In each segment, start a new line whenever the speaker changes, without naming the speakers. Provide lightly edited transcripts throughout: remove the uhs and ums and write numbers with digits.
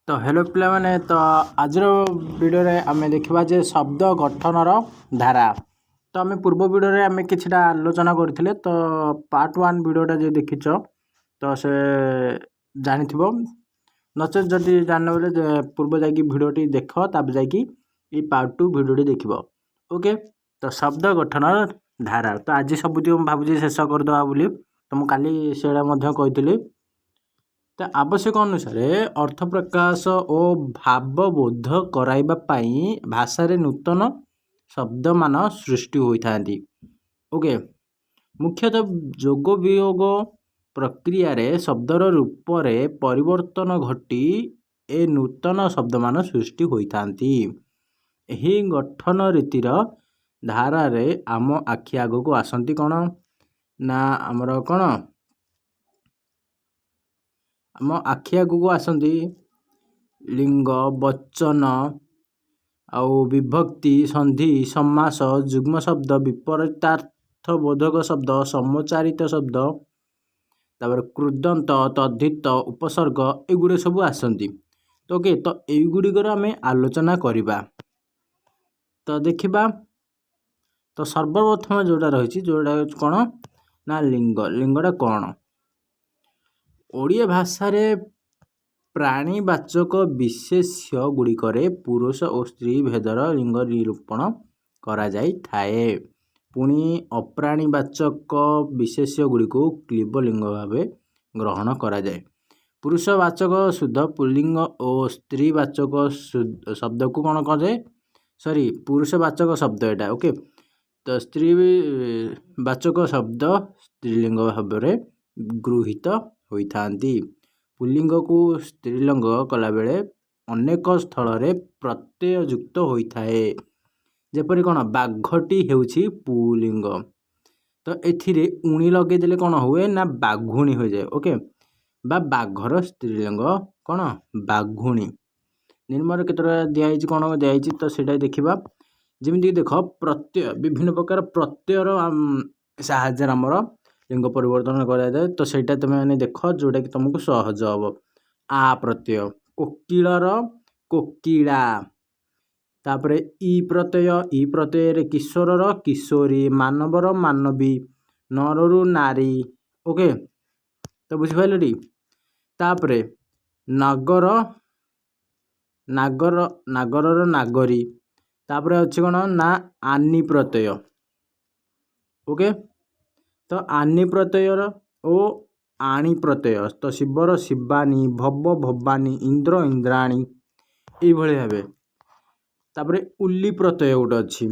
तो हेलो पिला माने तो आज वीडियो रे आमे देखिबा जे शब्द गठनर धारा। तो आमे पूर्व वीडियो रे आमे किछटा आलोचना करथिले। तो पार्ट 1 वीडियोटा जे देखिछ तो से जानिथिबो, नचेत जदि जानन बोले जे पूर्व जाकी वीडियोटी देख ताब जाकी ई पार्ट 2 वीडियोटी देखिबो। ओके, तो शब्द गठनर धारा तो आज सबुती हम भाबुजी शेष कर दवा बोली। तो मु काली सेडा मध्य कहितली। तो आवश्यक अनुसार अर्थ प्रकाश और भावबोध कराइबा पाई भाषा रे नूतन शब्द मान सृष्टि होता। ओके, मुख्यतः जोग वियोग प्रक्रिया रे शब्दर रूप रे परिवर्तन घटी ए नूतन शब्द मान सृष्टि होता। एही गठन रीतिर धारा रे आम आखि आग को आसंती कौन ना आमर कौन आम आखि आगू आसंती लिंग, वचन आउ विभक्ति, संधि, समास, जुग्म शब्द, विपरीतार्थ बोधक शब्द, समचारित शब्द, तापर कृदंत, तद्धित, उपसर्ग एगुड़े सब आसंती। तो ओके, तो एगुड़िकर आम आलोचना करिबा। तो देखिबा, तो सर्वप्रथम जोड़ा रही जोड़ा कौन ना लिंग। लिंगटा कौन? ओडिया भाषा रे प्राणीवाचक विशेष्य गुड़िकरे पुरुष और स्त्री भेदर लिंग निरूपण करा जाई थाए। पुणी अप्राणीवाचक विशेष्य गुड़ी को क्लीब लिंग भाव ग्रहण करा जाए। पुरुषवाचक शुद्ध पुल्लिंग और स्त्रीवाचक शब्द को कौन कह जाए? सॉरी, पुरुषवाचक शब्द एटा। ओके, तो स्त्रीवाचक शब्द स्त्रीलिंग भाव गृहीत होता। पुल्लिंग को स्त्रीलिंग कला बेले अनेक स्थल रे प्रत्यय युक्त होता है। जेपरि कौन बाघटी हेउछि पुल्लिंग। तो एथिरे उणी लगे देले कौन हुए ना बाघुणी हो जाए। ओके, बा बाघर स्त्रीलिंग कौन बाघुणी। निर्मर केतरा दिया कौन दिया तो सेटा देखिबा। जेमिति देख प्रत्यय विभिन्न प्रकार प्रत्ययर साहाय्य आमर लिंग परिवर्तन करा जाए। तो सेटा तुम मैंने देख जोटा कि तुमको सहज हम। आ प्रत्यय कोकिलर कोकिला, तापरे ई प्रत्यय रे किशोरर किशोरी, मानवर मानवी, नररु नारी। ओके, तो बुझिपाइल टी। तापरे नागर नागर नागरर नागरी, तापरे अछि कोन ना आनी प्रत्यय। ओके, तो आनी प्रत्ययर ओ आणी प्रत्यय। तो शिवर शिवानी, भव भवानी, इंद्र इंद्राणी ये भावे। तापरे उल्ली प्रत्यय गोटे अच्छी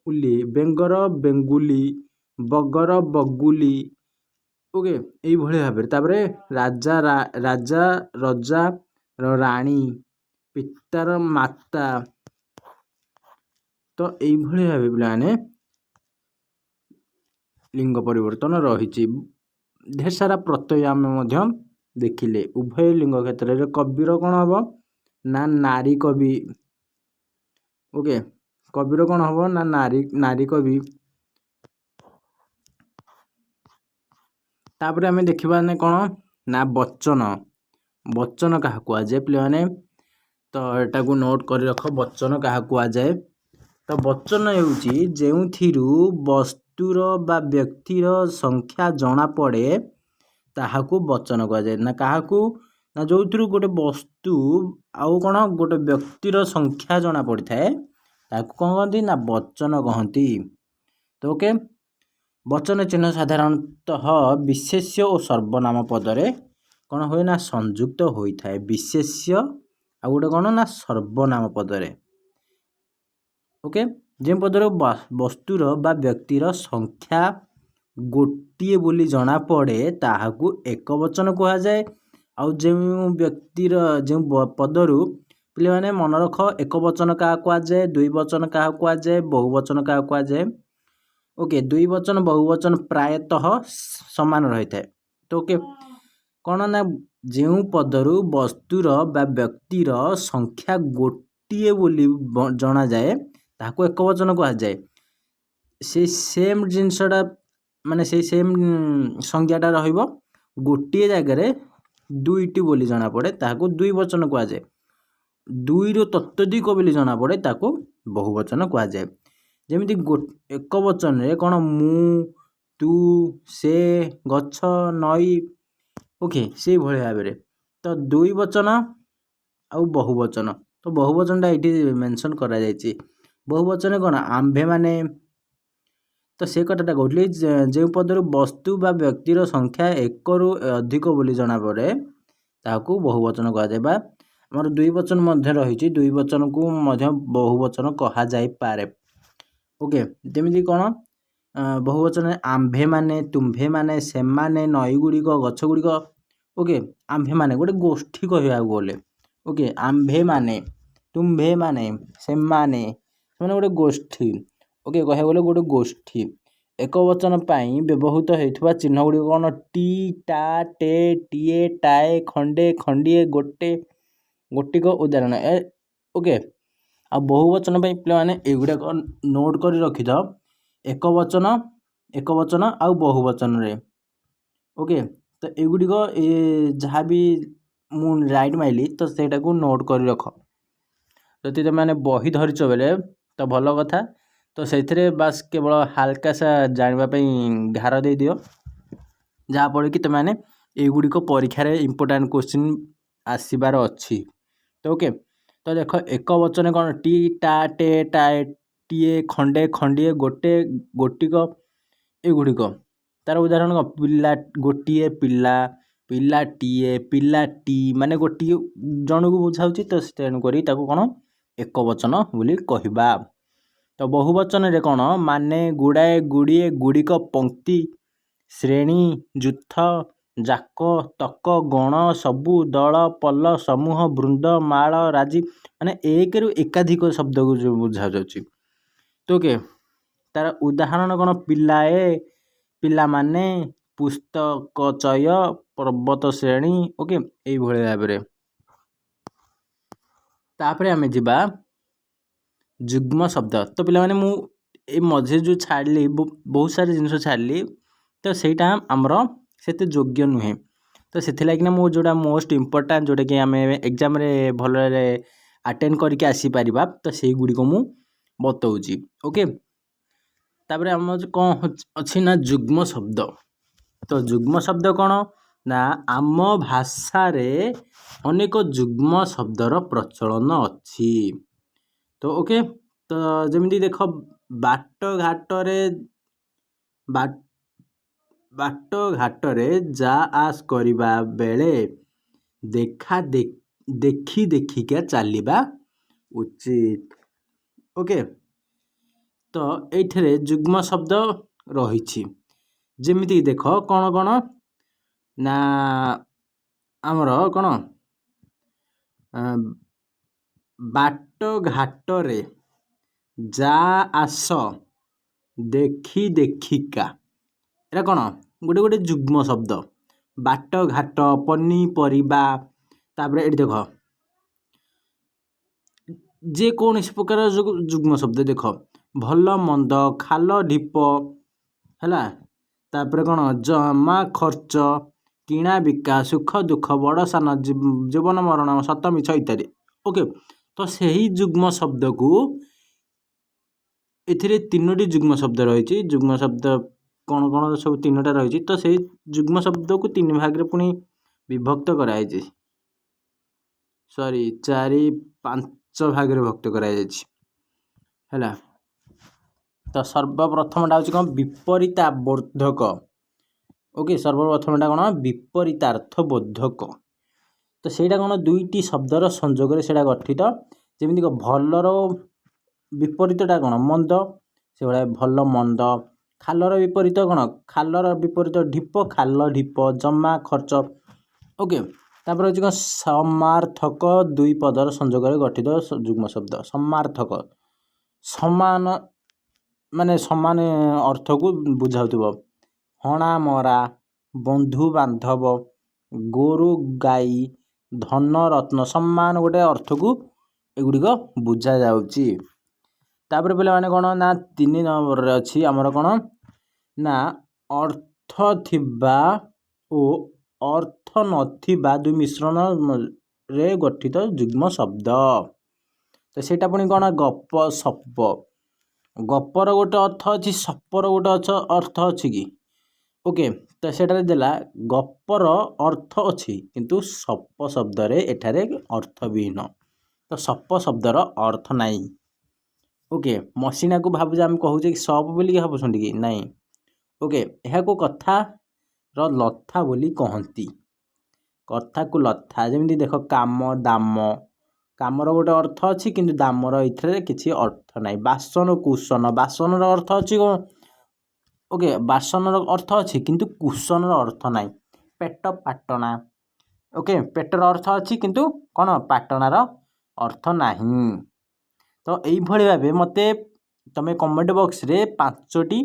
उल्ली, बेंगर बेंगुली, बगर बगुली। ओके, ये भाव। तापरे राजा राजा रजा राणी, पितार माता। तो ये भाव पे लिंग परिवर्तन रही। ढेर सारा प्रत्यय आम देखिले। उभय लिंग क्षेत्र में कविर कौन हम ना नारी कवि। ओके, कविर कौन हम ना नारी नारी कवि। तापर आम देखा कौन ना वचन। वचन क्या कहुए पे मैंने तो यहाँ को नोट कर रख। वचन क्या कहुए तो वचन होउची जेउथिरु वस्तुर बा व्यक्तिर संख्या जना पड़े ताहाकू वचन कहुए। ना काहाकू ना जो गोटे वस्तु आउ कौन गोटे व्यक्तिर संख्या जना पड़ी थाए ताकू कौन कहती ना वचन कहती। तो ओके, वचन चिन्ह साधारणतः विशेष्य और सर्वनाम पदरे कौन हुए ना संयुक्त होता है। विशेष्य आ गोटे कौन ना सर्वनाम पदरे। ओके, जे पदर वस्तुर बा व्यक्तिर संख्या गोटे बोली जना पड़े ताहाकू एक वचन कहा जाए। आउ जो व्यक्तिर जो पदरु पे मैंने मन रख एक वचन क्या कहुए, दुई वचन क्या कहुए, बहुवचन क्या कहुए। ओके, दुई वचन बहुवचन प्रायतः समान रही है। तो ओके, कौन ना जो पदरु वस्तुर बा व्यक्तिर संख्या गोटे बोली जना जाए ताको एक वचन कह जाए। से सेम जिनसटा माने से सेम संज्ञाटा रहिबो गोटे जगह दुईटी बोली जना पड़े ताको दुई वचन कह जाए। ଦୁଇରୁ ତତୋଧିକ ବୋଲି ଜଣାପଡ଼େ ତାକୁ ବହୁବଚନ କୁହାଯାଏ। ଯେମିତି ଏକ ବଚନରେ କ'ଣ ମୁଁ, ତୁ, ସେ, ଗଛ, ନଈ, ଓକେ ସେଇଭଳି ଭାବରେ। ତ ଦୁଇ ବଚନ ଆଉ ବହୁବଚନ, ତ ବହୁବଚନଟା ଏଇଠି ମେନସନ୍ କରାଯାଇଛି। ବହୁବଚନ କ'ଣ ଆମ୍ଭେମାନେ, ତ ସେ କଥାଟା କହୁଥିଲି ଯେଉଁ ପଦରୁ ବସ୍ତୁ ବା ବ୍ୟକ୍ତିର ସଂଖ୍ୟା ଏକରୁ ଅଧିକ ବୋଲି ଜଣାପଡ଼େ ତାହାକୁ ବହୁବଚନ କୁହାଯାଏ। ବା ଆମର ଦୁଇ ବଚନ ମଧ୍ୟ ରହିଛି, ଦୁଇ ବଚନକୁ ମଧ୍ୟ ବହୁବଚନ କୁହାଯାଇପାରେ। ଓକେ, ଯେମିତି କ'ଣ ବହୁବଚନରେ ଆମ୍ଭେମାନେ, ତୁମ୍ଭେମାନେ, ସେମାନେ, ନଈଗୁଡ଼ିକ, ଗଛଗୁଡ଼ିକ। ଓକେ, ଆମ୍ଭେମାନେ ଗୋଟେ ଗୋଷ୍ଠୀ କହିବାକୁ ଗଲେ। ଓକେ, ଆମ୍ଭେମାନେ, ତୁମ୍ଭେମାନେ, ସେମାନେ ଗୋଟେ ଗୋଷ୍ଠୀ। ଓକେ, କହିବାକୁ ଗଲେ ଗୋଟେ ଗୋଷ୍ଠୀ। ଏକ ବଚନ ପାଇଁ ବ୍ୟବହୃତ ହେଉଥିବା ଚିହ୍ନ ଗୁଡ଼ିକ କ'ଣ? ଟି, ଟା, ଟେ, ଟିଏ, ଟାଏ, ଖଣ୍ଡେ, ଖଣ୍ଡିଏ, ଗୋଟେ, ଗୋଟିକ। ଉଦାହରଣ ଓକେ। ଆଉ ବହୁବଚନ ପାଇଁ ପିଲାମାନେ ଏଗୁଡ଼ାକ ନୋଟ୍ କରି ରଖିଥାଅ। ଏକ ବଚନ ଆଉ ବହୁବଚନରେ। ଓକେ, ତ ଏଗୁଡ଼ିକ ଯାହା ବି ମୁଁ ରାଇଟ୍ ମାଇଲି ତ ସେଇଟାକୁ ନୋଟ୍ କରି ରଖ। ଯଦି ତୁମେମାନେ ବହି ଧରିଛ ବେଲେ ତ ଭଲ କଥା, ତ ସେଇଥିରେ ବାସ୍ କେବଳ ହାଲକାସା ଜାଣିବା ପାଇଁ ଧାର ଦେଇଦିଅ, ଯାହାଫଳରେ କି ତୁମେମାନେ ଏଗୁଡ଼ିକ ପରୀକ୍ଷାରେ ଇମ୍ପୋର୍ଟାଣ୍ଟ କ୍ୱେଶ୍ଚିନ୍ ଆସିବାର ଅଛି। ତ ଓକେ, ତ ଦେଖ ଏକ ବଚନ କ'ଣ? ଟି, ଟା, ଟେ, ଟାଏ, ଟିଏ, ଖଣ୍ଡେ, ଖଣ୍ଡିଏ, ଗୋଟେ, ଗୋଟିକ। ଏଗୁଡ଼ିକ ତା'ର ଉଦାହରଣ କ'ଣ? ପିଲା, ଗୋଟିଏ ପିଲା, ପିଲାଟିଏ, ପିଲାଟି, ମାନେ ଗୋଟିଏ ଜଣକୁ ବୁଝାଉଛି, ତ ତେଣୁକରି ତାକୁ କ'ଣ ଏକ ବଚନ ବୋଲି କହିବା। ତ ବହୁବଚନରେ କ'ଣ? ମାନେ, ଗୁଡ଼ାଏ, ଗୁଡ଼ିଏ, ଗୁଡ଼ିକ, ପଂକ୍ତି, ଶ୍ରେଣୀ, ଯୂଥ, ଯାକ, ତକ, ଗଣ, ସବୁ, ଦଳ, ପଲ, ସମୂହ, ବୃନ୍ଦ, ମାଳ, ରାଜି, ମାନେ ଏକରୁ ଏକାଧିକ ଶବ୍ଦକୁ ଯେଉଁ ବୁଝାଯାଉଛି। ତ ଓକେ, ତା'ର ଉଦାହରଣ କ'ଣ? ପିଲାଏ, ପିଲାମାନେ, ପୁସ୍ତକଚୟ, ପର୍ବତ ଶ୍ରେଣୀ। ଓକେ, ଏଇଭଳି ଭାବରେ। ତାପରେ ଆମେ ଯିବା ଯୁଗ୍ମ ଶବ୍ଦ। ତ ପିଲାମାନେ ମୁଁ ଏଇ ମଝିରେ ଯେଉଁ ଛାଡ଼ିଲି ବହୁତ ସାରା ଜିନିଷ ଛାଡ଼ିଲି, ତ ସେଇଟା ଆମର ସେତେ ଯୋଗ୍ୟ ନୁହେଁ। ତ ସେଥିଲାଗିନା ମୁଁ ଯେଉଁଟା ମୋଷ୍ଟ ଇମ୍ପୋର୍ଟାଣ୍ଟ, ଯେଉଁଟାକି ଆମେ ଏକ୍ଜାମ୍ରେ ଭଲରେ ଆଟେଣ୍ଡ କରିକି ଆସିପାରିବା, ତ ସେଇଗୁଡ଼ିକ ମୁଁ ବତାଉଛି। ଓକେ, ତାପରେ ଆମର କ'ଣ ଅଛି ନା ଯୁଗ୍ମ ଶବ୍ଦ। ତ ଯୁଗ୍ମ ଶବ୍ଦ କ'ଣ ନା ଆମ ଭାଷାରେ ଅନେକ ଯୁଗ୍ମ ଶବ୍ଦର ପ୍ରଚଳନ ଅଛି। ତ ଓକେ, ତ ଯେମିତି ଦେଖ ବାଟ ଘାଟରେ ଯା ଆସ କରିବା ବେଳେ ଦେଖି ଦେଖିକା ଚାଲିବା ଉଚିତ। ଓକେ, ତ ଏଇଥିରେ ଯୁଗ୍ମ ଶବ୍ଦ ରହିଛି। ଯେମିତି ଦେଖ କ'ଣ କ'ଣ ନା ଆମର କ'ଣ ବାଟ ଘାଟରେ ଯା ଆସ ଦେଖି ଦେଖିକା, ଏଇଟା କ'ଣ ଗୋଟେ ଯୁଗ୍ମ ଶବ୍ଦ। ବାଟ ଘାଟ, ପନିପରିବା, ତାପରେ ଏଠି ଦେଖ ଯେକୌଣସି ପ୍ରକାର ଯୁଗ୍ମ ଶବ୍ଦ ଦେଖ, ଭଲ ମନ୍ଦ, ଖାଲ ଢିପ, ହେଲା, ତାପରେ କ'ଣ ଜମା ଖର୍ଚ୍ଚ, କିଣା ବିକା, ସୁଖ ଦୁଃଖ, ବଡ଼ ସାନ, ଜୀବନ ମରଣ, ସତ ମିଛ ଇତ୍ୟାଦି। ଓକେ, ତ ସେହି ଯୁଗ୍ମ ଶବ୍ଦକୁ ଏଥିରେ ତିନୋଟି ଯୁଗ୍ମ ଶବ୍ଦ ରହିଛି। ଯୁଗ୍ମ ଶବ୍ଦ କ'ଣ କ'ଣ ସବୁ ତିନୋଟା ରହିଛି। ତ ସେଇ ଯୁଗ୍ମ ଶବ୍ଦକୁ ତିନି ଭାଗରେ ପୁଣି ବିଭକ୍ତ କରାଯାଇଛି, ଚାରି ପାଞ୍ଚ ଭାଗରେ ବିଭକ୍ତ କରାଯାଇଛି, ହେଲା। ତ ସର୍ବପ୍ରଥମଟା ହେଉଛି କ'ଣ? ବିପରୀତାବୋଧକ। ଓକେ, ସର୍ବପ୍ରଥମଟା କ'ଣ? ବିପରୀତାର୍ଥବୋଧକ। ତ ସେଇଟା କ'ଣ? ଦୁଇଟି ଶବ୍ଦର ସଂଯୋଗରେ ସେଇଟା ଗଠିତ। ଯେମିତି ଭଲର ବିପରୀତଟା କ'ଣ? ମନ୍ଦ, ସେଭଳିଆ ଭଲ ମନ୍ଦ। ଖାଲର ବିପରୀତ କ'ଣ? ଖାଲର ବିପରୀତ ଢିପ, ଖାଲ ଢିପ, ଜମା ଖର୍ଚ୍ଚ। ଓକେ, ତାପରେ ହେଉଛି କ'ଣ? ସମାର୍ଥକ, ଦୁଇ ପଦର ସଂଯୋଗରେ ଗଠିତ ଯୁଗ୍ମ ଶବ୍ଦ। ସମାର୍ଥକ ସମାନ, ମାନେ ସମାନ ଅର୍ଥକୁ ବୁଝାଉଥିବ। ହଣା ମରା, ବନ୍ଧୁ ବାନ୍ଧବ, ଗୋରୁ ଗାଈ, ଧନ ରତ୍ନ, ସମାନ ଗୋଟେ ଅର୍ଥକୁ ଏଗୁଡ଼ିକ ବୁଝାଯାଉଛି। ତାପରେ ପିଲାମାନେ କ'ଣ ନା 3 ନମ୍ବରରେ ଅଛି ଆମର କ'ଣ ନା ଅର୍ଥ ଥିବା ଓ ଅର୍ଥ ନଥିବା ଦୁଇ ମିଶ୍ରଣରେ ରେ ଗଠିତ ଯୁଗ୍ମ ଶବ୍ଦ। ତ ସେଇଟା ପୁଣି କ'ଣ ଗପ ସପ। ଗପର ଗୋଟେ ଅର୍ଥ ଅଛି, ସପର ଗୋଟେ ଅର୍ଥ ଅଛି କି? ଓକେ, ତ ସେଠାରେ ଦେଲା ଗପର ଅର୍ଥ ଅଛି କିନ୍ତୁ ସପ ଶବ୍ଦରେ ଏଠାରେ ଅର୍ଥବିହୀନ। ତ ସପ ଶବ୍ଦର ଅର୍ଥ ନାହିଁ। ଓକେ, ମସିଣାକୁ ଭାବୁଛେ ଆମେ କହୁଛେ କି ସପ ବୋଲିକି ଭାବୁଛନ୍ତି କି ନାହିଁ। ଓକେ, ଏହାକୁ କଥାର ଲଥା ବୋଲି କହନ୍ତି। କଥାକୁ ଲଥା, ଯେମିତି ଦେଖ କାମ ଦାମ, କାମର ଗୋଟେ ଅର୍ଥ ଅଛି କିନ୍ତୁ ଦାମର ଏଥିରେ କିଛି ଅର୍ଥ ନାହିଁ। ବାସନ କୁସନ, ବାସନର ଅର୍ଥ ଅଛି କ'ଣ? ଓକେ, ବାସନର ଅର୍ଥ ଅଛି କିନ୍ତୁ କୁସନର ଅର୍ଥ ନାହିଁ। ପେଟ ପାଟଣା, ଓକେ, ପେଟର ଅର୍ଥ ଅଛି କିନ୍ତୁ କ'ଣ ପାଟଣାର ଅର୍ଥ ନାହିଁ। ତ ଏଇଭଳି ଭାବେ ମୋତେ ତମେ କମେଣ୍ଟ ବକ୍ସରେ 5ଟି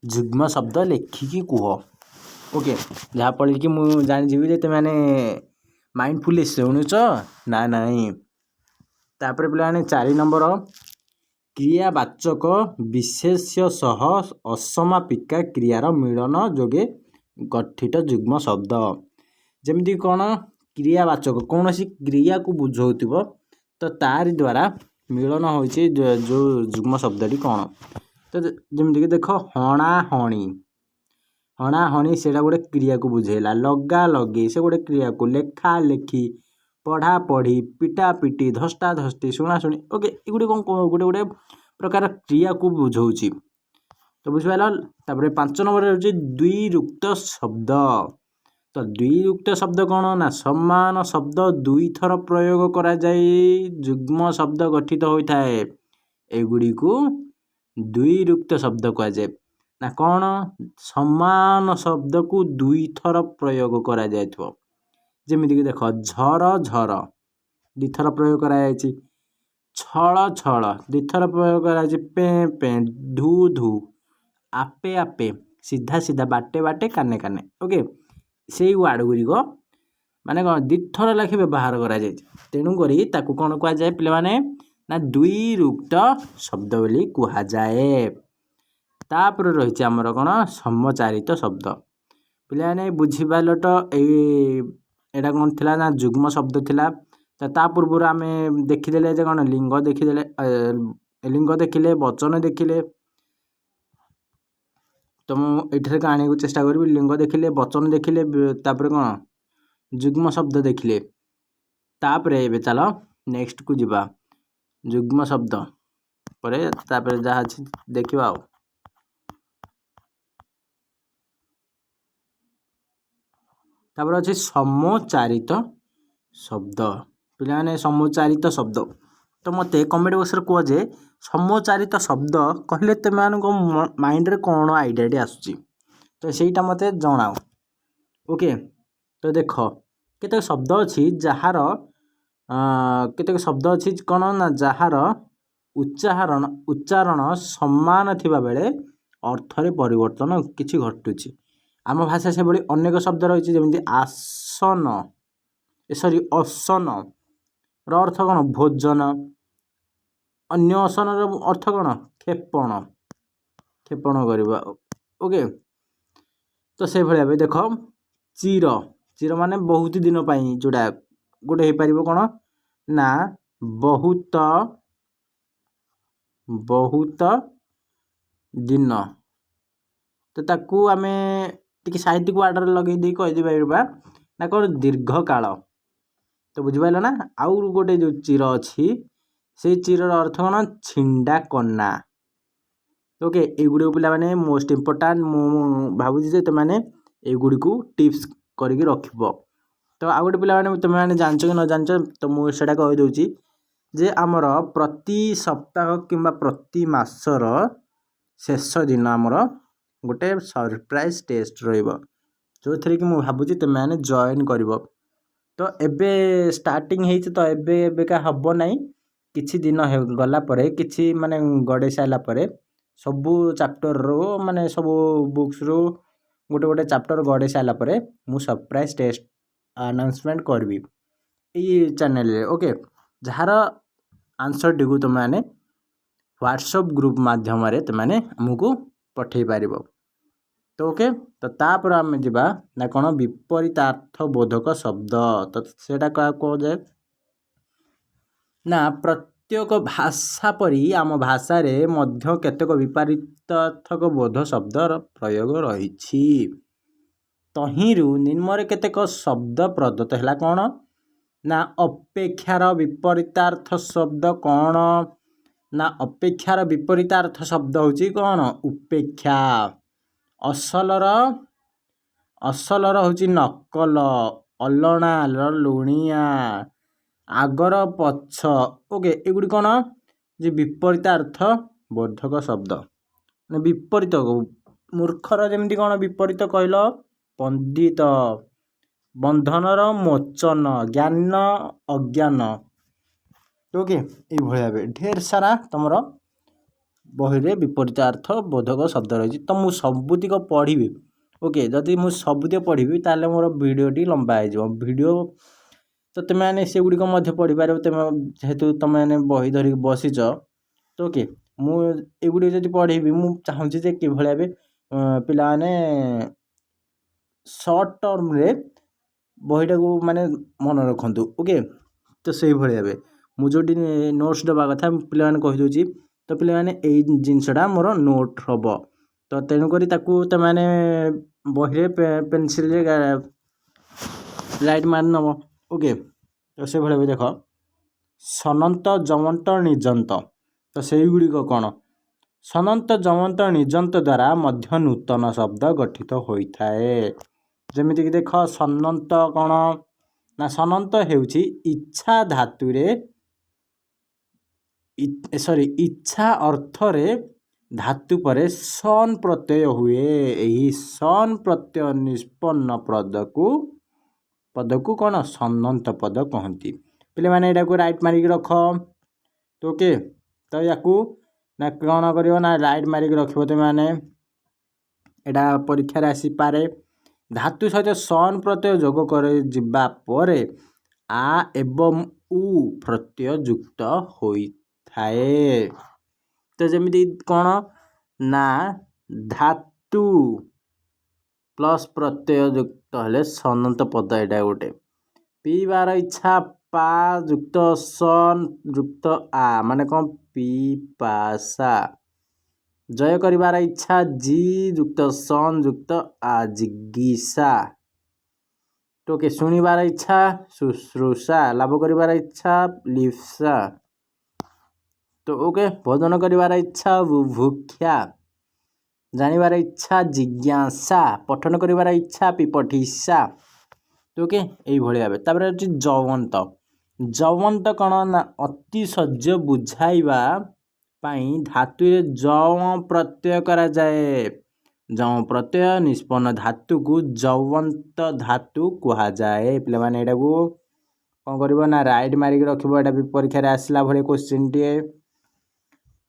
ଯୁଗ୍ମ ଶବ୍ଦ ଲେଖିକି କୁହ। ଓକେ, ଯାହାଫଳରେ କି ମୁଁ ଜାଣିଯିବି ଯେ ତୁମେମାନେ ମାଇଣ୍ଡଫୁଲି ଶୁଣୁଛ ନା ନାହିଁ। ତାପରେ ପିଲାମାନେ 4 ନମ୍ବର, କ୍ରିୟାବାଚକ ବିଶେଷ୍ୟ ସହ ଅସମାପିକା କ୍ରିୟାର ମିଳନ ଯୋଗେ ଗଠିତ ଯୁଗ୍ମ ଶବ୍ଦ। ଯେମିତି କ'ଣ କ୍ରିୟାବାଚକ କୌଣସି କ୍ରିୟାକୁ ବୁଝଉଥିବ, ତ ତାରି ଦ୍ୱାରା ମିଳନ ହେଉଛି ଯେଉଁ ଯୁଗ୍ମ ଶବ୍ଦଟି କ'ଣ। ତ ଯେମିତିକି ଦେଖ ହଣାହଣି, ହଣାହଣି ସେଇଟା ଗୋଟେ କ୍ରିୟାକୁ ବୁଝେଇଲା। ଲଗା ଲଗି ସେ ଗୋଟେ କ୍ରିୟାକୁ, ଲେଖା ଲେଖି, ପଢ଼ା ପଢ଼ି, ପିଟା ପିଟି, ଧସ୍ତା ଧସ୍ତି, ଶୁଣା ଶୁଣି, ଓକେ, ଏଗୁଡ଼ିକ ଗୋଟେ ଗୋଟେ ପ୍ରକାର କ୍ରିୟାକୁ ବୁଝଉଛି। ତ ବୁଝିପାରିଲ। ତାପରେ 5 ନମ୍ବରରେ ହେଉଛି ଦ୍ୱିରୁକ୍ତ ଶବ୍ଦ। ତ ଦ୍ୱିରୁକ୍ତ ଶବ୍ଦ କ'ଣ ନା ସମାନ ଶବ୍ଦ 2 ଥର ପ୍ରୟୋଗ କରାଯାଇ ଯୁଗ୍ମ ଶବ୍ଦ ଗଠିତ ହୋଇଥାଏ। ଏଗୁଡ଼ିକୁ ଦ୍ୱିରୁକ୍ତ ଶବ୍ଦ କୁହାଯାଏ। ନା କ'ଣ? ସମାନ ଶବ୍ଦକୁ 2 ଥର ପ୍ରୟୋଗ କରାଯାଇଥିବ। ଯେମିତିକି ଦେଖ ଝର ଝର 2 ଥର ପ୍ରୟୋଗ କରାଯାଇଛି। ଛଳ ଛଳ 2 ଥର ପ୍ରୟୋଗ କରାଯାଇଛି। ପେଁ ପେଁ, ଧୁ ଧୁ, ଆପେ ଆପେ, ସିଧା ସିଧା, ବାଟେ ବାଟେ, କାନେ କାନେ। ଓକେ, ସେଇ ୱାର୍ଡ଼ ଗୁଡ଼ିକ ମାନେ କ'ଣ 2 ଥର ଲେଖି ବ୍ୟବହାର କରାଯାଇଛି। ତେଣୁକରି ତାକୁ କ'ଣ କୁହାଯାଏ ପିଲାମାନେ? ନା ଦ୍ୱିରୁକ୍ତ ଶବ୍ଦ ବୋଲି କୁହାଯାଏ। ତାପରେ ରହିଛି ଆମର କ'ଣ ସମଚାରିତ ଶବ୍ଦ। ପିଲାମାନେ ବୁଝିପାରିଲ ତ? ଏଇଟା କ'ଣ ଥିଲା ନା ଯୁଗ୍ମ ଶବ୍ଦ ଥିଲା। ତ ତା ପୂର୍ବରୁ ଆମେ ଦେଖିଦେଲେ ଯେ କ'ଣ ଲିଙ୍ଗ ଦେଖିଦେଲେ, ଲିଙ୍ଗ ଦେଖିଲେ, ବଚନ ଦେଖିଲେ। ତ ମୁଁ ଏଠାରେ ଆଣିବାକୁ ଚେଷ୍ଟା କରିବି। ଲିଙ୍ଗ ଦେଖିଲେ, ବଚନ ଦେଖିଲେ, ତାପରେ କ'ଣ ଯୁଗ୍ମ ଶବ୍ଦ ଦେଖିଲେ। ତାପରେ ଏବେ ଚାଲ ନେକ୍ସଟକୁ ଯିବା। ଯୁଗ୍ମ ଶବ୍ଦ ପରେ ତାପରେ ଯାହା ଅଛି ଦେଖିବା ଆଉ। ତାପରେ ଅଛି ସମଚାରିତ ଶବ୍ଦ। ପିଲାମାନେ ସମଚାରିତ ଶବ୍ଦ, ତ ମୋତେ କମେଣ୍ଟ ବକ୍ସରେ କୁହ ଯେ ସମଚାରିତ ଶବ୍ଦ କହିଲେ ତୁମମାନଙ୍କ ମାଇଣ୍ଡରେ କ'ଣ ଆଇଡ଼ିଆଟି ଆସୁଛି, ତ ସେଇଟା ମୋତେ ଜଣାଅ। ଓକେ, ତ ଦେଖ କେତେକ ଶବ୍ଦ ଅଛି ଯାହାର କେତେକ ଶବ୍ଦ ଅଛି କ'ଣ ନା ଯାହାର ଉଚ୍ଚାରଣ ସମାନ ଥିବା ବେଳେ ଅର୍ଥରେ ପରିବର୍ତ୍ତନ କିଛି ଘଟୁଛି। ଆମ ଭାଷା ସେଭଳି ଅନେକ ଶବ୍ଦ ରହିଛି, ଯେମିତି ଅସନର ଅର୍ଥ କ'ଣ ଭୋଜନ। ଅନ୍ୟ ଅସନର ଅର୍ଥ କ'ଣ କ୍ଷେପଣ କରିବା। ଓକେ, ତ ସେଇଭଳି ଭାବେ ଦେଖ ଚିର ମାନେ ବହୁତ ଦିନ ପାଇଁ, ଯେଉଁଟା ଗୋଟେ ହେଇପାରିବ କ'ଣ ନା ବହୁତ ଦିନ। ତ ତାକୁ ଆମେ ଟିକେ ସାହିତ୍ୟିକ ୱାର୍ଡ଼ରେ ଲଗେଇ ଦେଇ କହିଦେବା ନା କ'ଣ ଦୀର୍ଘକାଳ। ତ ବୁଝିପାରିଲ ନା? ଆଉ ଗୋଟେ ଯେଉଁ ଚିର ଅଛି, ସେଇ ଚିରର ଅର୍ଥ କ'ଣ ଛିଣ୍ଡା କନା। ଓକେ, ଏଇଗୁଡ଼ିକୁ ପିଲାମାନେ ମୋଷ୍ଟ ଇମ୍ପୋର୍ଟାଣ୍ଟ। ମୁଁ ଭାବୁଛି ଯେ ତୁମେମାନେ ଏଇଗୁଡ଼ିକୁ ଟିପ୍ସ କରିକି ରଖିବ। ତ ଆଉ ଗୋଟେ ପିଲାମାନେ ତୁମେମାନେ ଜାଣିଛ କି ନ ଜାଣିଛ, ତ ମୁଁ ସେଇଟା କହିଦେଉଛି ଯେ ଆମର ପ୍ରତି ସପ୍ତାହ କିମ୍ବା ପ୍ରତି ମାସର ଶେଷ ଦିନ ଆମର ଗୋଟେ ସରପ୍ରାଇଜ୍ ଟେଷ୍ଟ ରହିବ, ଯେଉଁଥିରେ କି ମୁଁ ଭାବୁଛି ତୁମେମାନେ ଜଏନ୍ କରିବ। ତ ଏବେ ଷ୍ଟାର୍ଟିଂ ହେଇଛି, ତ ଏବେକା ହେବ ନାହିଁ। କିଛି ଦିନ ଗଲା ପରେ, କିଛି ମାନେ ଗଡ଼େଇ ସାରିଲା ପରେ, ସବୁ ଚାପ୍ଟରରୁ ମାନେ ସବୁ ବୁକ୍ସରୁ ଗୋଟେ ଗୋଟେ ଚାପ୍ଟର ଗଡ଼େଇ ସାରିଲା ପରେ ମୁଁ ସରପ୍ରାଇଜ୍ ଟେଷ୍ଟ ଆନାଉନ୍ସମେଣ୍ଟ କରିବି ଏଇ ଚ୍ୟାନେଲରେ। ଓକେ, ଯାହାର ଆନ୍ସରଟିକୁ ତୁମେମାନେ ହ୍ୱାଟ୍ସଆପ୍ ଗ୍ରୁପ୍ ମାଧ୍ୟମରେ ତୁମେମାନେ ଆମକୁ ପଠାଇ ପାରିବ। तो ओके तो तापर आम जा ना कौन विपरीतार्थ बोधक शब्द तो सेटा क्या कहुए ना प्रत्येक भाषा परी आम भाषा रे मध्य केतेक विपरीतार्थक बोध शब्द प्रयोग रही तहिंरु निम्न केतेक शब्द प्रदत्त है कौन ना अपेक्षार विपरीतार्थ शब्द कौन ना अपेक्षार विपरीतार्थ शब्द होची कौन उपेक्षा असलर होची नकल अलणा लुणिया आगर पछ ओके एगुड़ी कौन जे विपरीतार्थ बोधक शब्द विपरीत मूर्खर जमी कौन विपरीत कहल पंडित बंधनर मोचन ज्ञान अज्ञान ओके ये भाई ढेर सारा तुम बही रे विपरीतार्थ बोधक शब्द रही तो मुझे सबुतिक पढ़ी ओके जदि मुझे सबुतिक पढ़ी ताले मोर वीडियोटी लंबा हो वीडियो तो तुम्हें से गुड़िक पढ़ी पार तुम जेहेतु तुमने बही धरिक बसीच तो ओके मुझे जब पढ़ी मुझे चाहूँगी कि भाई पिलाने सर्ट टर्म रे बहीटा को माने मन रखु ओके तो से भाई मुझे नोट्स देवा कथा पे कहीदे तो पे जिनसा मोर नोट हम तो तेणुक तुमने बही पेनसिल लाइट मार नब ओके तो से भाई देख सनंत जमंत निजंत तो से गुड़िक कौन सनंत जमंत निजंत द्वारा मध्य नूतन शब्द गठित होता है जमीक देख सनंत कौन ना सनंत हेउछि इच्छा धातुरे सॉरी इच्छा अर्थ रे धातु परे सन प्रत्यय हुए यही सन प्रत्यय निष्पन्न पद को कौन सनंत पद कहती पे मैंने यहाँ को राइट मारिक रख तो ओके तो या ना कौन कर ना राइट मारिक रख मैंने यहाँ परीक्षा आसीपे धातु सहित सन प्रत्यय जोग कर आ एवं उ प्रत्यय युक्त होइथाए तो जमी कौन ना धातु प्लस प्रत्यय युक्त हेले सनंत पद एटा गोटे पीबार इच्छा पा युक्त सन युक्त आ माने कौन पीपासा जय करिबार इच्छा जी युक्त सन युक्त आ जिज्ञासा तो के शुणिबार इच्छा शुश्रूषा लाभ करिबार इच्छा लिप्सा तो ओके भोजन करिबार इच्छा बुभुक्षा जानिबार इच्छा जिज्ञासा पठन करिबार इच्छा पिपठिसा तो ओके यही भाव तापर होची जवंत जवंत कौन ना अति सज्ज बुझाइबा पाई धातु जव प्रत्यय करा जाए जव प्रत्यय निष्पन्न धातु को जवंत धातु कहा जाए पे मैंने यहाँ को कौन कर ना राइट मारिक रख भी परीक्षा आसला भाई क्वेश्चन टे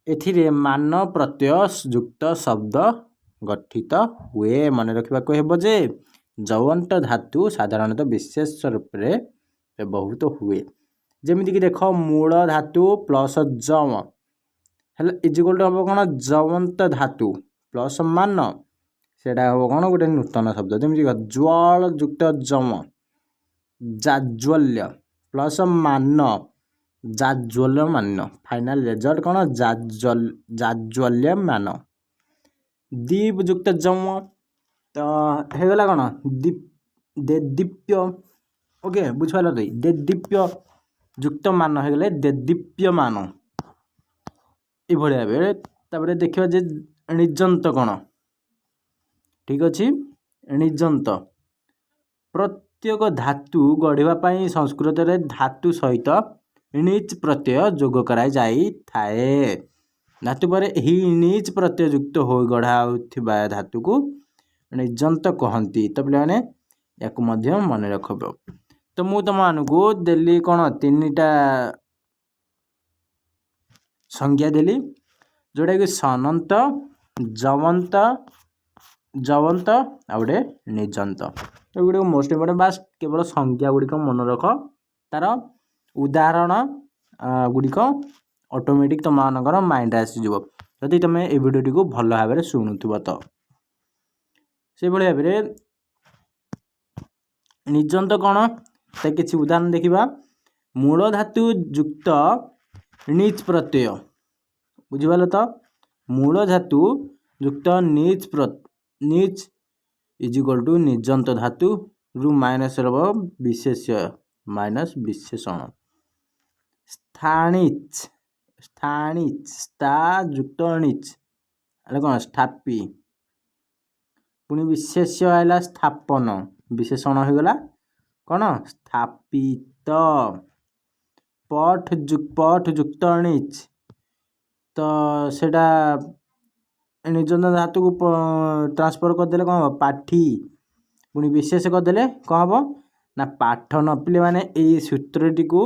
एथिरे मान प्रत्यय युक्त शब्द गठित हुए मन रखा हे जे जवंत धातु साधारणतः विशेष रूप से व्यवहृत हुए जमीक देख मूल धातु प्लस जव है इजिकल टू हम कौन जवंत धातु प्लस मान सेटा हम कौन गोटे नूतन शब्द जमी ज्वाल युक्त जम जाज्वल्य प्लस मान जाज्वल्य मान फाइनल रिजल्ट कौन जाज्वल्य मान दीप युक्त जम तो होगला कौन देदीप्य ओके बुझल तो देदीप्य युक्त मान होगले देदीप्य मान ये भाई भाव देखा जे निजंत कौन ठीक अच्छे निजंत प्रत्येक धातु गढ़ापी संस्कृत रे धातु सहित णिच प्रत्यय जोग कराई जाई थाए धातु पर ही णिच प्रत्यय युक्त हो गढ़ा धातु को निजंत कहती तो पे मैंने या मन रख तो मु तुमको देली कौन तीनटा संज्ञा देली जोटा कि सनंत जवंत जवंत आ गए निजंत तो गुड़ मोस्ट इम्पोर्टेंट बास केवल संज्ञा गुड़िक मन रख तार उदाहरण गुड़िक ऑटोमेटिक तुम मानकर माइंड आसीज जदि तुम ए भिडियो को भल भाव शुणुव तो ସେଭଳି ଭାବରେ ନିଜନ୍ତ କ'ଣ ତା କିଛି ଉଦାହରଣ ଦେଖିବା। ମୂଳ ଧାତୁ ଯୁକ୍ତ ନିଚ୍ ପ୍ରତ୍ୟୟ, ବୁଝିପାରିଲ ତ? ମୂଳ ଧାତୁ ଯୁକ୍ତ ନିଚ୍ ଇଜ ଇକ୍ୱାଲ୍ ଟୁ ନିଜନ୍ତ ଧାତୁ ରୁ ମାଇନସ୍ ହେବ ବିଶେଷ୍ୟ ମାଇନସ୍ ବିଶେଷଣ। ସ୍ଥାଣିଚ୍ ସ୍ଥା ଯୁକ୍ତ ନିଚ୍ ହେଲେ କ'ଣ ସ୍ଥାପି, ପୁଣି ବିଶେଷ୍ୟ ହେଲା ସ୍ଥାପନ, ବିଶେଷଣ ହୋଇଗଲା କ'ଣ ସ୍ଥାପିତ। ପଠ ଯୁକ୍ତ ନିଚ୍, ତ ସେଇଟା ନିଜନ୍ତ ଧାତୁକୁ ଟ୍ରାନ୍ସଫର କରିଦେଲେ କ'ଣ ହେବ ପାଠି, ପୁଣି ବିଶେଷ କରିଦେଲେ କ'ଣ ହେବ ନା ପାଠ। ନ ପିଲାମାନେ ଏଇ ସୂତ୍ରଟିକୁ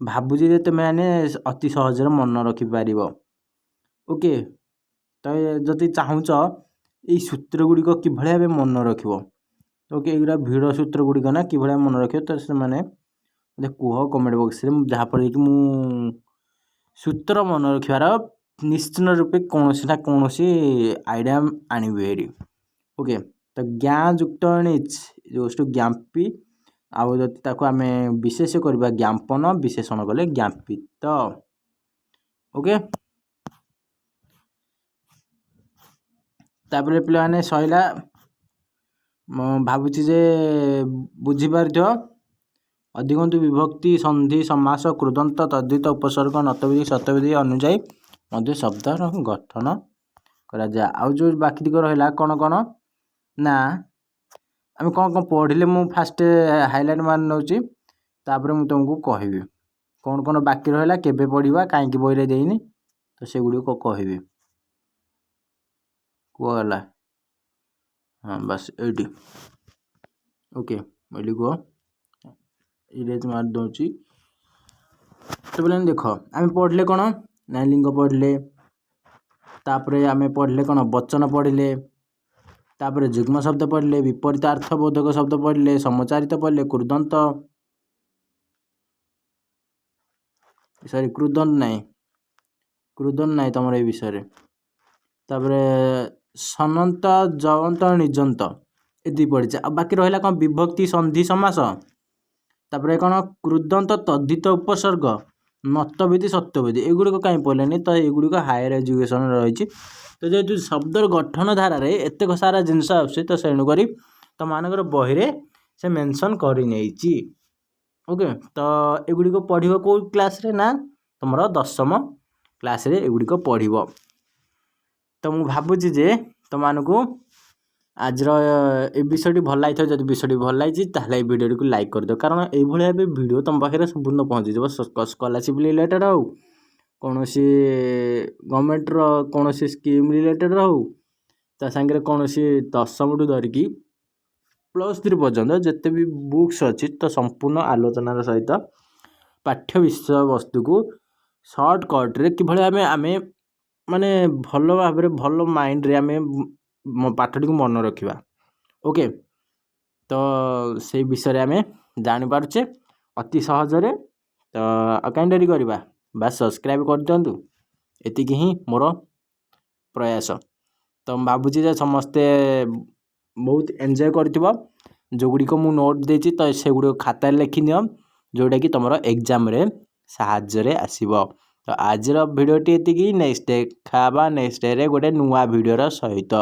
ଭାବୁଛି ଯେ ତୁମେମାନେ ଅତି ସହଜରେ ମନେ ରଖିପାରିବ। ଓକେ, ତ ଯଦି ଚାହୁଁଛ ଏଇ ସୂତ୍ର ଗୁଡ଼ିକ କିଭଳି ଭାବେ ମନେ ରଖିବ, ଓକେ, ଏଇଗୁଡ଼ା ଭିଡ଼ ସୂତ୍ର ଗୁଡ଼ିକ ନା କିଭଳି ଭାବେ ମନେ ରଖିବ, ତ ସେମାନେ ମୋତେ କୁହ କମେଣ୍ଟ ବକ୍ସରେ, ଯାହାଫଳରେ କି ମୁଁ ସୂତ୍ର ମନେ ରଖିବାର ନିଶ୍ଚିତ ରୂପେ କୌଣସି ନା କୌଣସି ଆଇଡ଼ିଆ ଆଣିବି ହେରି। ଓକେ, ତ ଜ୍ଞା ଯୁକ୍ତ ନିଚ୍ ଟୁ ଜ୍ଞାପି, ଆଉ ଯଦି ତାକୁ ଆମେ ବିଶେଷ କରିବା ଜ୍ଞାପନ, ବିଶେଷଣ କଲେ ଜ୍ଞାପିତ। ଓକେ, ତାପରେ ପିଲାମାନେ ସଇଲା, ମୁଁ ଭାବୁଛି ଯେ ବୁଝିପାରିଥିବ। ଅଧିକନ୍ତୁ ବିଭକ୍ତି, ସନ୍ଧି, ସମାସ, କୃଦନ୍ତ, ତଦ୍ଧିତ, ଉପସର୍ଗ, ନତବିଧି, ଶତବିଧି ଅନୁଯାୟୀ ମଧ୍ୟ ଶବ୍ଦର ଗଠନ କରାଯାଏ। ଆଉ ଯେଉଁ ବାକି ଦିଗ ରହିଲା କ'ଣ କ'ଣ ନା ଆମେ କ'ଣ ପଢ଼ିଲେ, ମୁଁ ଫାଷ୍ଟ ହାଇଲାଇଟ୍ ମାରି ନେଉଛି, ତାପରେ ମୁଁ ତୁମକୁ କହିବି କ'ଣ କ'ଣ ବାକି ରହିଲା, କେବେ ପଢ଼ିବା, କାହିଁକି ବହିରେ ଦେଇନି, ତ ସେଗୁଡ଼ିକ କହିବି। କୁହଗଲା, ହଁ ବାସ୍ ଏଇଠି। ଓକେ, ଏଇଠି କୁହ, ଇରେଜ୍ ମାରି ଦେଉଛି। ତ ପିଲାମାନେ ଦେଖ, ଆମେ ପଢ଼ିଲେ କ'ଣ ନା ଲିଙ୍ଗ ପଢ଼ିଲେ, ତାପରେ ଆମେ ପଢ଼ିଲେ କ'ଣ ବଚନ ପଢ଼ିଲେ, ତାପରେ ଯୁଗ୍ମ ଶବ୍ଦ ପଢ଼ିଲେ, ବିପରୀତାର୍ଥ ବୋଧକ ଶବ୍ଦ ପଢ଼ିଲେ, ସମଚାରିତ ପଢ଼ିଲେ, କ୍ରୁଦନ୍ତ ନାହିଁ ତମର ଏଇ ବିଷୟରେ। ତାପରେ ସନନ୍ତ, ଜଅନ୍ତ, ନିଜନ୍ତ ଏତିକି ପଢ଼ିছে। ଆଉ ବାକି ରହିଲା କ'ଣ ବିଭକ୍ତି, ସନ୍ଧି, ସମାସ, ତାପରେ କ'ଣ କ୍ରୁଦନ୍ତ, ତଦ୍ଧିତ, ଉପସର୍ଗ, ନତବିଧି, ଶତବିଧି, ଏଗୁଡ଼ିକ କାହିଁ ପଢ଼ିଲେନି, ତ ଏଗୁଡ଼ିକ ହାୟର ଏଜୁକେସନରେ ରହିଛି। ତ ଯେହେତୁ ଶବ୍ଦର ଗଠନ ଧାରାରେ ଏତେ ସାରା ଜିନିଷ ଆସୁଛି, ତ ତେଣୁକରି ତୁମମାନଙ୍କର ବହିରେ ସେ ମେନସନ୍ କରିନେଇଛି। ଓକେ, ତ ଏଗୁଡ଼ିକ ପଢ଼ିବ କେଉଁ କ୍ଲାସ୍ରେ ନା ତୁମର 10ମ କ୍ଲାସ୍ରେ ଏଗୁଡ଼ିକ ପଢ଼ିବ। ତ ମୁଁ ଭାବୁଛି ଯେ ତୁମମାନଙ୍କୁ ଆଜିର ଏ ବିଷୟଟି ଭଲ ଲାଗିଥିବ। ଯଦି ବିଷୟଟି ଭଲ ଲାଗିଛି ତାହେଲେ এই ଭିଡ଼ିଓଟିକୁ ଲାଇକ୍ କରିଦିଅ, କାରଣ এইଭଳି ଭାବେ ଭିଡ଼ିଓ ତୁମ ପାଖରେ ସମ୍ପୂର୍ଣ୍ଣ ପହଞ୍ଚିଯିବ। ସ୍କଲାରସିପ୍ ରିଲେଟେଡ଼ ହେଉ, କୌଣସି ଗଭର୍ଣ୍ଣମେଣ୍ଟର କୌଣସି ସ୍କିମ୍ ରିଲେଟେଡ଼ ହେଉ, ତା ସାଙ୍ଗରେ କୌଣସି 10ମଠୁ ଧରିକି +3 ପର୍ଯ୍ୟନ୍ତ ଯେତେ ବି ବୁକ୍ସ ଅଛି, ତ ସମ୍ପୂର୍ଣ୍ଣ ଆଲୋଚନାର ସହିତ ପାଠ୍ୟ ବିଷୟବସ୍ତୁକୁ ସର୍ଟକଟ୍ରେ କିଭଳି ଆମେ ମାନେ ଭଲ ଭାବରେ ଭଲ ମାଇଣ୍ଡରେ ଆମେ ପାଠଟିକୁ ମନେ ରଖିବା। ଓକେ, ତ ସେଇ ବିଷୟରେ ଆମେ ଜାଣିପାରୁଛେ ଅତି ସହଜରେ। ତ ଆଉ କାହିଁ ଡେରି କରିବା, ବାସ୍ ସବସ୍କ୍ରାଇବ୍ କରିଦିଅନ୍ତୁ। ଏତିକି ହିଁ ମୋର ପ୍ରୟାସ। ତ ମୁଁ ଭାବୁଛି ଯେ ସମସ୍ତେ ବହୁତ ଏନ୍ଜୟ କରିଥିବ। ଯେଉଁଗୁଡ଼ିକ ମୁଁ ନୋଟ୍ ଦେଇଛି, ତ ସେଗୁଡ଼ିକ ଖାତାରେ ଲେଖିନିଅ, ଯେଉଁଟାକି ତୁମର ଏକ୍ଜାମ୍ରେ ସାହାଯ୍ୟରେ ଆସିବ। ତ ଆଜିର ଭିଡ଼ିଓଟି ଏତିକି। ନେକ୍ସଟ ଦେଖା ହେବା ନେକ୍ସଟ ଡେରେ ଗୋଟେ ନୂଆ ଭିଡ଼ିଓର ସହିତ।